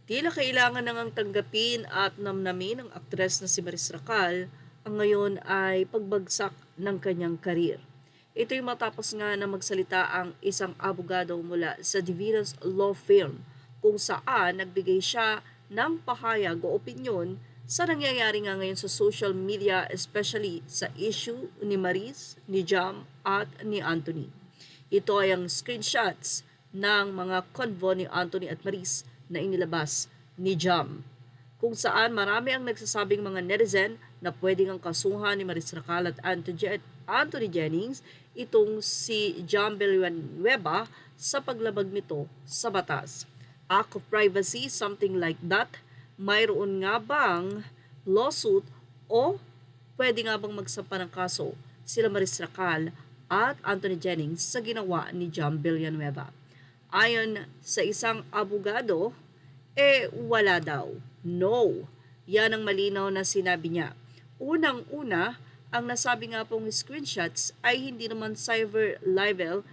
Tila kailangan na ngang tanggapin at namnamin ng aktres na si Maris Racal ang ngayon ay pagbagsak ng kanyang karir. Ito'y matapos nga na magsalita ang isang abogado mula sa Divinas Law Firm kung saan nagbigay siya ng pahayag o opinyon sa nangyayari nga ngayon sa social media, especially sa issue ni Maris, ni Jam at ni Anthony. Ito ay ang screenshots ng mga convo ni Anthony at Maris na inilabas ni Jam, kung saan marami ang nagsasabing mga netizen na pwedeng ang kasuhan ni Maris Racal at Anthony Jennings itong si Jam Villanueva sa paglabag nito sa batas. Act of privacy, something like that. Mayroon nga bang lawsuit o pwede nga bang magsampa ng kaso sila Maris Racal at Anthony Jennings sa ginawa ni Jam Villanueva? Ayon sa isang abogado, wala daw. No. Yan ang malinaw na sinabi niya. Unang-una, ang nasabi nga pong screenshots ay hindi naman cyber libel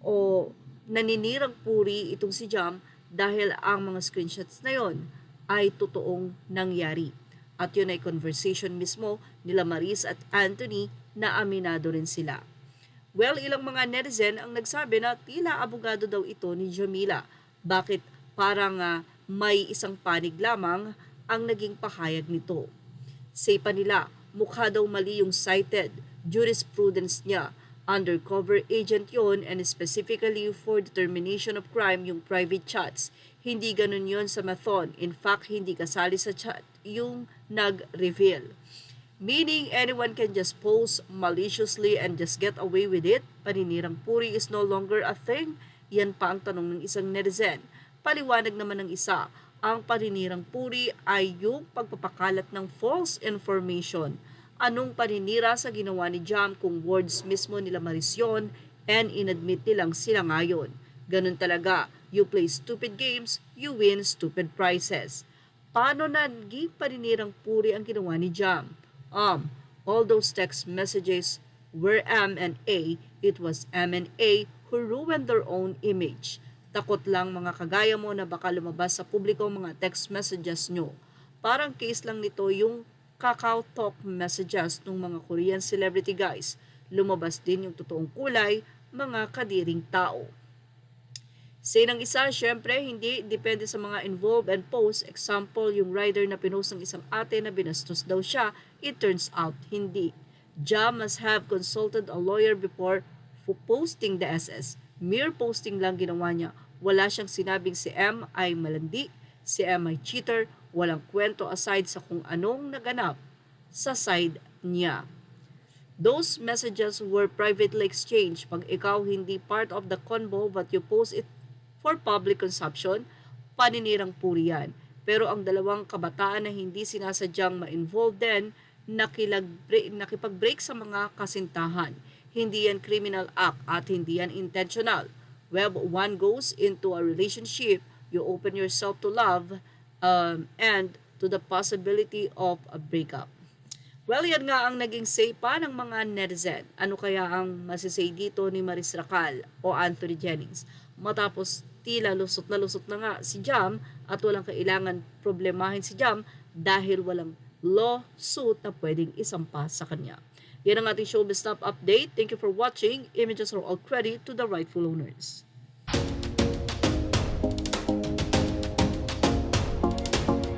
o naninirang puri itong si Jam dahil ang mga screenshots na yon ay totoong nangyari. At yun ay conversation mismo nila Maris at Anthony na aminado rin sila. Well, ilang mga netizen ang nagsabi na tila abogado daw ito ni Jamila. Bakit parang may isang panig lamang ang naging pahayag nito? Say pa nila, mukha daw mali yung cited jurisprudence niya. Undercover agent yon and specifically for determination of crime yung private chats. Hindi ganun yon sa Mathon. In fact, hindi kasali sa chat yung nag-reveal. Meaning anyone can just post maliciously and just get away with it? Paninirang puri is no longer a thing? Yan pa ang tanong ng isang netizen. Paliwanag naman ng isa, ang paninirang puri ay yung pagpapakalat ng false information. Anong paninira sa ginawa ni Jam kung words mismo nila Marisyon and inadmit nilang sila ngayon? Ganun talaga, you play stupid games, you win stupid prizes. Paano naging paninirang puri ang ginawa ni Jam? All those text messages were M and A, it was M and A who ruined their own image. Takot lang mga kagaya mo na baka lumabas sa publiko mga text messages nyo. Parang case lang nito yung Kakao Talk messages ng mga Korean celebrity guys. Lumabas din yung totoong kulay, mga kadiring tao. Say ng isa, syempre, hindi depende sa mga involved and post. Example, yung rider na pinost ng isang ate na binastos daw siya, it turns out hindi. Jam must have consulted a lawyer before posting the SS. Mere posting lang ginawa niya. Wala siyang sinabing si M ay malandi, si M ay cheater, walang kwento aside sa kung anong naganap sa side niya. Those messages were privately exchanged. Pag ikaw hindi part of the convo but you post it for public consumption, paninirang puri yan. Pero ang dalawang kabataan na hindi sinasadyang ma-involve din, nakipag-break sa mga kasintahan. Hindi yan criminal act at hindi yan intentional. When one goes into a relationship, you open yourself to love and to the possibility of a breakup. Well, yan nga ang naging say pa ng mga netizen. Ano kaya ang masisay dito ni Maris Racal o Anthony Jennings? Matapos tila lusot na nga si Jam at walang kailangan problemahin si Jam dahil walang lawsuit na pwedeng isampa sa kanya. Yan ang ating showbiz top update. Thank you for watching. Images are all credit to the rightful owners.